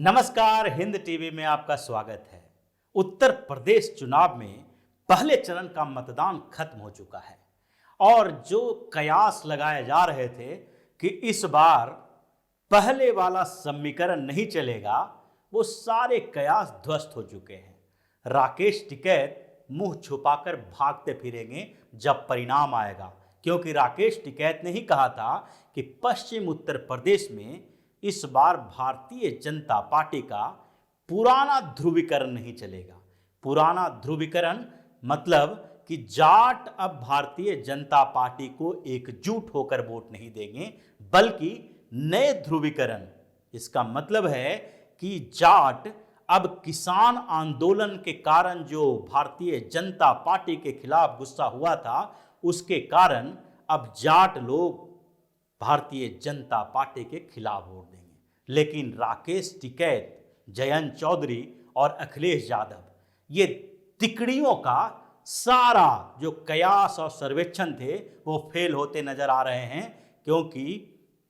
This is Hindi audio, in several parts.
नमस्कार, हिंद टीवी में आपका स्वागत है। उत्तर प्रदेश चुनाव में पहले चरण का मतदान खत्म हो चुका है और जो कयास लगाए जा रहे थे कि इस बार पहले वाला समीकरण नहीं चलेगा, वो सारे कयास ध्वस्त हो चुके हैं। राकेश टिकैत मुंह छुपाकर भागते फिरेंगे जब परिणाम आएगा, क्योंकि राकेश टिकैत ने ही कहा था कि पश्चिम उत्तर प्रदेश में इस बार भारतीय जनता पार्टी का पुराना ध्रुवीकरण नहीं चलेगा। पुराना ध्रुवीकरण मतलब कि जाट अब भारतीय जनता पार्टी को एकजुट होकर वोट नहीं देंगे, बल्कि नए ध्रुवीकरण। इसका मतलब है कि जाट अब किसान आंदोलन के कारण जो भारतीय जनता पार्टी के खिलाफ गुस्सा हुआ था, उसके कारण अब जाट लोग भारतीय जनता पार्टी के खिलाफ वोट देंगे। लेकिन राकेश टिकैत, जयंत चौधरी और अखिलेश यादव, ये तिकड़ियों का सारा जो कयास और सर्वेक्षण थे वो फेल होते नजर आ रहे हैं, क्योंकि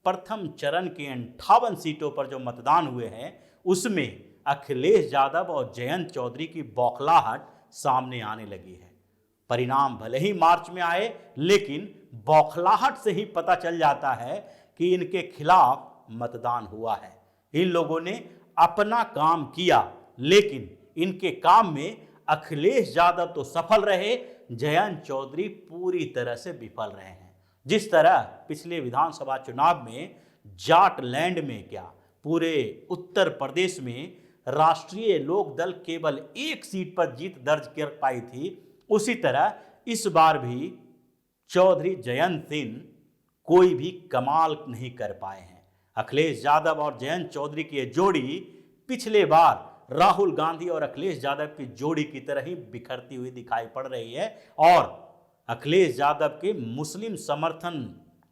प्रथम चरण के 58 सीटों पर जो मतदान हुए हैं उसमें अखिलेश यादव और जयंत चौधरी की बौखलाहट सामने आने लगी है। परिणाम भले ही मार्च में आए, लेकिन बौखलाहट से ही पता चल जाता है कि इनके खिलाफ मतदान हुआ है। इन लोगों ने अपना काम किया, लेकिन इनके काम में अखिलेश यादव तो सफल रहे, जयंत चौधरी पूरी तरह से विफल रहे हैं। जिस तरह पिछले विधानसभा चुनाव में जाटलैंड में क्या पूरे उत्तर प्रदेश में राष्ट्रीय लोक दल केवल एक सीट पर जीत दर्ज कर पाई थी, उसी तरह इस बार भी चौधरी जयंत सिंह कोई भी कमाल नहीं कर पाए हैं। अखिलेश यादव और जयंत चौधरी की जोड़ी पिछले बार राहुल गांधी और अखिलेश यादव की जोड़ी की तरह ही बिखरती हुई दिखाई पड़ रही है, और अखिलेश यादव के मुस्लिम समर्थन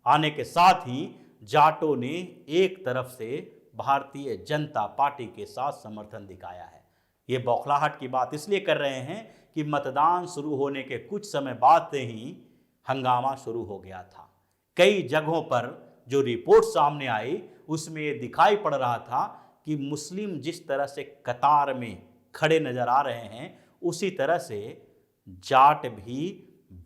आने के साथ ही जाटों ने एक तरफ से भारतीय जनता पार्टी के साथ समर्थन दिखाया है। ये बौखलाहट की बात इसलिए कर रहे हैं कि मतदान शुरू होने के कुछ समय बाद से ही हंगामा शुरू हो गया था। कई जगहों पर जो रिपोर्ट सामने आई उसमें ये दिखाई पड़ रहा था कि मुस्लिम जिस तरह से कतार में खड़े नजर आ रहे हैं, उसी तरह से जाट भी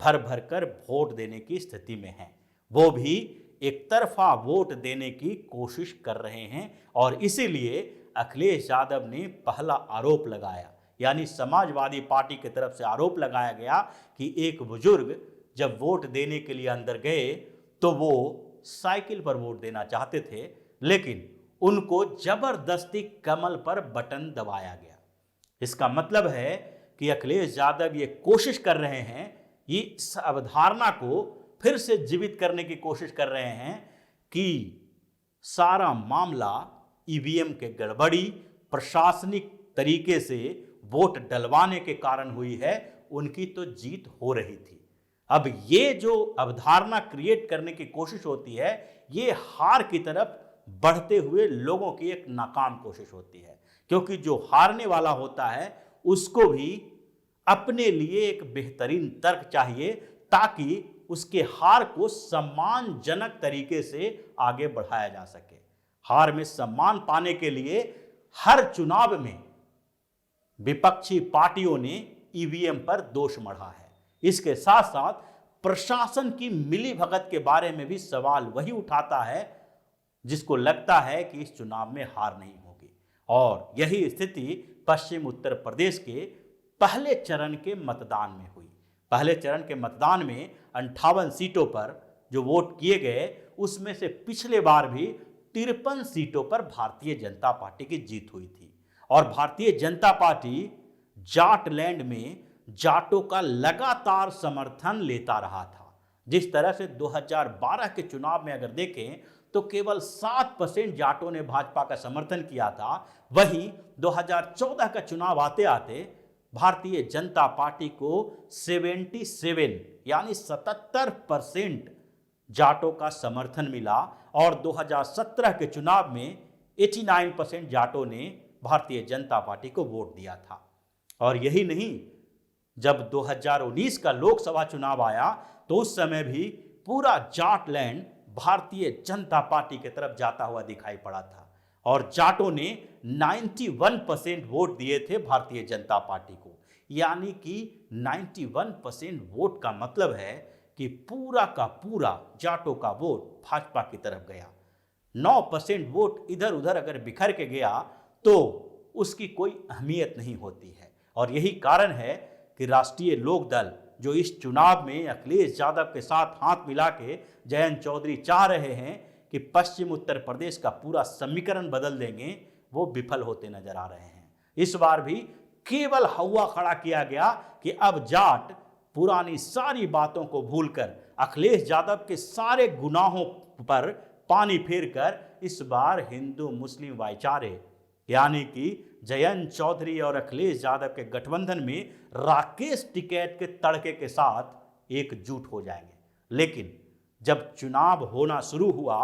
भर भर कर वोट देने की स्थिति में हैं। वो भी एक तरफा वोट देने की कोशिश कर रहे हैं, और इसीलिए अखिलेश यादव ने पहला आरोप लगाया, यानी समाजवादी पार्टी की तरफ से आरोप लगाया गया कि एक बुजुर्ग जब वोट देने के लिए अंदर गए तो वो साइकिल पर वोट देना चाहते थे, लेकिन उनको जबरदस्ती कमल पर बटन दबाया गया। इसका मतलब है कि अखिलेश यादव ये कोशिश कर रहे हैं, ये इस अवधारणा को फिर से जीवित करने की कोशिश कर रहे हैं कि सारा मामला ईवीएम के गड़बड़ी, प्रशासनिक तरीके से वोट डलवाने के कारण हुई है। उनकी तो जीत हो रही थी। अब ये जो अवधारणा क्रिएट करने की कोशिश होती है, ये हार की तरफ बढ़ते हुए लोगों की एक नाकाम कोशिश होती है, क्योंकि जो हारने वाला होता है उसको भी अपने लिए एक बेहतरीन तर्क चाहिए, ताकि उसके हार को सम्मानजनक तरीके से आगे बढ़ाया जा सके। हार में सम्मान पाने के लिए हर चुनाव में विपक्षी पार्टियों ने ईवीएम पर दोष मढ़ा है। इसके साथ साथ प्रशासन की मिलीभगत के बारे में भी सवाल वही उठाता है जिसको लगता है कि इस चुनाव में हार नहीं होगी। और यही स्थिति पश्चिम उत्तर प्रदेश के पहले चरण के मतदान में हुई। पहले चरण के मतदान में 58 सीटों पर जो वोट किए गए, उसमें से पिछले बार भी 53 सीटों पर भारतीय जनता पार्टी की जीत हुई थी। और भारतीय जनता पार्टी जाटलैंड में जाटों का लगातार समर्थन लेता रहा था। जिस तरह से 2012 के चुनाव में अगर देखें तो केवल 7% जाटों ने भाजपा का समर्थन किया था, वहीं 2014 का चुनाव आते आते भारतीय जनता पार्टी को 77 यानी 77% जाटों का समर्थन मिला, और 2017 के चुनाव में 89% जाटों ने भारतीय जनता पार्टी को वोट दिया था। और यही नहीं, जब 2019 का लोकसभा चुनाव आया तो उस समय भी पूरा जाटलैंड भारतीय जनता पार्टी की तरफ जाता हुआ दिखाई पड़ा था। और जाटों ने 91% वोट दिए थे भारतीय जनता पार्टी को। यानी कि 91% वोट का मतलब है कि पूरा का पूरा जाटों का वोट भाजपा की तरफ गया। 9% वोट इधर उधर अगर बिखर के गया तो उसकी कोई अहमियत नहीं होती है। और यही कारण है कि राष्ट्रीय लोकदल जो इस चुनाव में अखिलेश यादव के साथ हाथ मिला के जयंत चौधरी चाह रहे हैं कि पश्चिम उत्तर प्रदेश का पूरा समीकरण बदल देंगे, वो विफल होते नजर आ रहे हैं। इस बार भी केवल हवा खड़ा किया गया कि अब जाट पुरानी सारी बातों को भूलकर अखिलेश यादव के सारे गुनाहों पर पानी फेरकर इस बार हिंदू मुस्लिम भाईचारे यानी कि जयंत चौधरी और अखिलेश यादव के गठबंधन में राकेश टिकैत के तड़के के साथ एकजुट हो जाएंगे। लेकिन जब चुनाव होना शुरू हुआ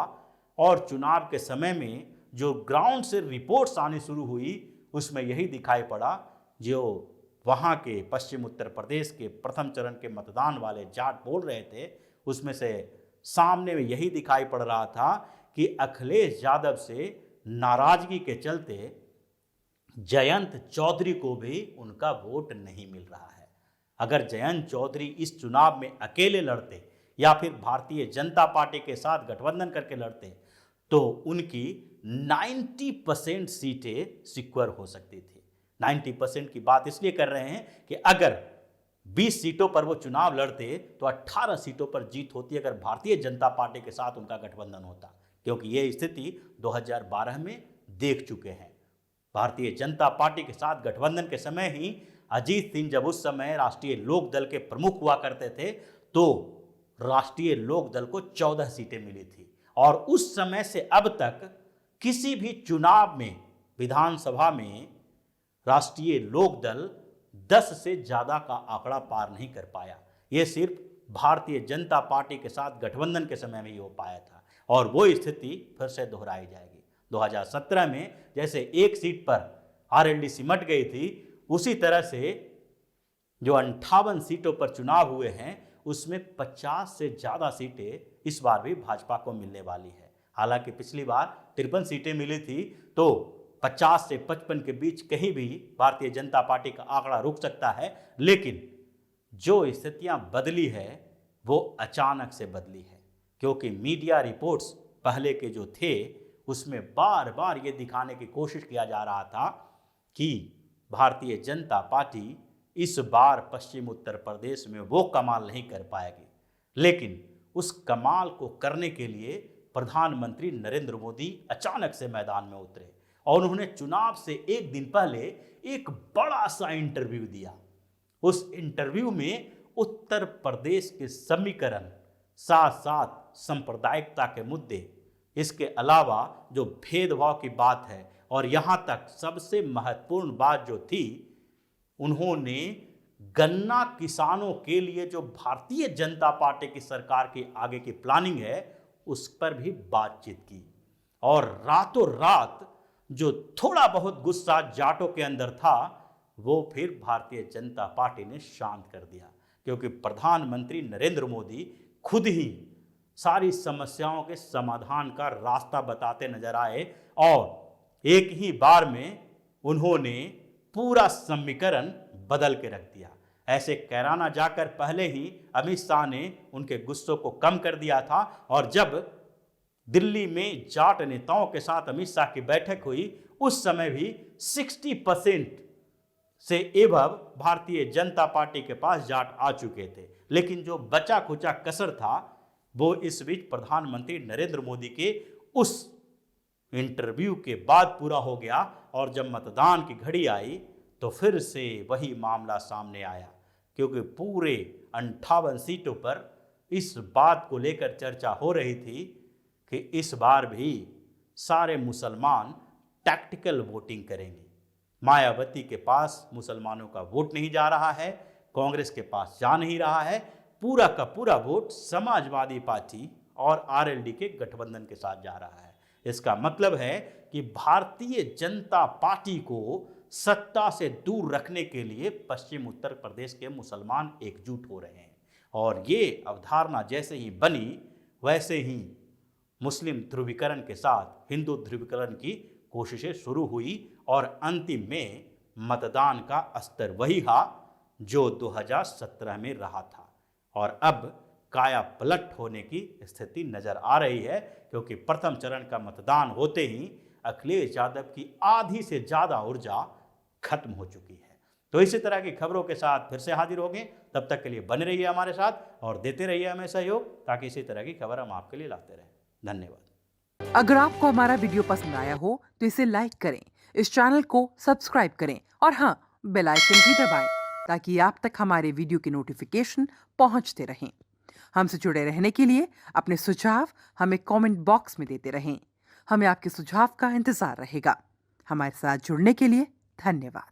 और चुनाव के समय में जो ग्राउंड से रिपोर्ट्स आनी शुरू हुई, उसमें यही दिखाई पड़ा, जो वहाँ के पश्चिम उत्तर प्रदेश के प्रथम चरण के मतदान वाले जाट बोल रहे थे, उसमें से सामने में यही दिखाई पड़ रहा था कि अखिलेश यादव से नाराजगी के चलते जयंत चौधरी को भी उनका वोट नहीं मिल रहा है। अगर जयंत चौधरी इस चुनाव में अकेले लड़ते या फिर भारतीय जनता पार्टी के साथ गठबंधन करके लड़ते तो उनकी 90% सीटें सिक्योर हो सकती थी। 90% की बात इसलिए कर रहे हैं कि अगर 20 सीटों पर वो चुनाव लड़ते तो 18 सीटों पर जीत होती अगर भारतीय जनता पार्टी के साथ उनका गठबंधन होता, क्योंकि ये स्थिति 2012 में देख चुके हैं। भारतीय जनता पार्टी के साथ गठबंधन के समय ही अजीत सिंह जब उस समय राष्ट्रीय लोकदल के प्रमुख हुआ करते थे तो राष्ट्रीय लोकदल को 14 सीटें मिली थी। और उस समय से अब तक किसी भी चुनाव में विधानसभा में राष्ट्रीय लोकदल 10 से ज्यादा का आंकड़ा पार नहीं कर पाया। यह सिर्फ भारतीय जनता पार्टी के साथ गठबंधन के समय में ही हो पाया था और वो स्थिति फिर से दोहराई जाएगी। 2017 में जैसे एक सीट पर आरएलडी सिमट गई थी, उसी तरह से जो 58 सीटों पर चुनाव हुए हैं उसमें 50 से ज्यादा सीटें इस बार भी भाजपा को मिलने वाली है। हालांकि पिछली बार 53 सीटें मिली थी तो 50 से 55 के बीच कहीं भी भारतीय जनता पार्टी का आंकड़ा रुक सकता है। लेकिन जो स्थितियां बदली है वो अचानक से बदली है, क्योंकि मीडिया रिपोर्ट्स पहले के जो थे उसमें बार बार ये दिखाने की कोशिश किया जा रहा था कि भारतीय जनता पार्टी इस बार पश्चिम उत्तर प्रदेश में वो कमाल नहीं कर पाएगी। लेकिन उस कमाल को करने के लिए प्रधानमंत्री नरेंद्र मोदी अचानक से मैदान में उतरे और उन्होंने चुनाव से एक दिन पहले एक बड़ा सा इंटरव्यू दिया। उस इंटरव्यू में उत्तर प्रदेश के समीकरण, साथ साथ सांप्रदायिकता के मुद्दे, इसके अलावा जो भेदभाव की बात है और यहाँ तक सबसे महत्वपूर्ण बात जो थी, उन्होंने गन्ना किसानों के लिए जो भारतीय जनता पार्टी की सरकार की आगे की प्लानिंग है उस पर भी बातचीत की। और रातों रात जो थोड़ा बहुत गुस्सा जाटों के अंदर था वो फिर भारतीय जनता पार्टी ने शांत कर दिया, क्योंकि प्रधानमंत्री नरेंद्र मोदी खुद ही सारी समस्याओं के समाधान का रास्ता बताते नजर आए और एक ही बार में उन्होंने पूरा समीकरण बदल के रख दिया। ऐसे कैराना जाकर पहले ही अमित शाह ने उनके गुस्सों को कम कर दिया था और जब दिल्ली में जाट नेताओं के साथ अमित शाह की बैठक हुई उस समय भी 60% से एवं भारतीय जनता पार्टी के पास जाट आ चुके थे। लेकिन जो बचा खुचा कसर था वो इस बीच प्रधानमंत्री नरेंद्र मोदी के उस इंटरव्यू के बाद पूरा हो गया और जब मतदान की घड़ी आई तो फिर से वही मामला सामने आया, क्योंकि पूरे 58 सीटों पर इस बात को लेकर चर्चा हो रही थी कि इस बार भी सारे मुसलमान टैक्टिकल वोटिंग करेंगे। मायावती के पास मुसलमानों का वोट नहीं जा रहा है, कांग्रेस के पास जा नहीं रहा है, पूरा का पूरा वोट समाजवादी पार्टी और आरएलडी के गठबंधन के साथ जा रहा है। इसका मतलब है कि भारतीय जनता पार्टी को सत्ता से दूर रखने के लिए पश्चिम उत्तर प्रदेश के मुसलमान एकजुट हो रहे हैं और ये अवधारणा जैसे ही बनी वैसे ही मुस्लिम ध्रुवीकरण के साथ हिंदू ध्रुवीकरण की कोशिशें शुरू हुई और अंतिम में मतदान का स्तर वही था जो 2017 में रहा था। और अब काया पलट होने की स्थिति नजर आ रही है, क्योंकि प्रथम चरण का मतदान होते ही अखिलेश यादव की आधी से ज्यादा ऊर्जा खत्म हो चुकी है। तो इसी तरह की खबरों के साथ फिर से हाजिर होंगे। तब तक के लिए बने रहिए हमारे साथ और देते रहिए हमें सहयोग, ताकि इसी तरह की खबर हम आपके लिए लाते रहें। धन्यवाद। अगर आपको हमारा वीडियो पसंद आया हो तो इसे लाइक करें, इस चैनल को सब्सक्राइब करें और हाँ, बेल आइकन भी दबाएं ताकि आप तक हमारे वीडियो की नोटिफिकेशन पहुंचते रहें। हमसे जुड़े रहने के लिए अपने सुझाव हमें कमेंट बॉक्स में देते रहें। हमें आपके सुझाव का इंतजार रहेगा। हमारे साथ जुड़ने के लिए धन्यवाद।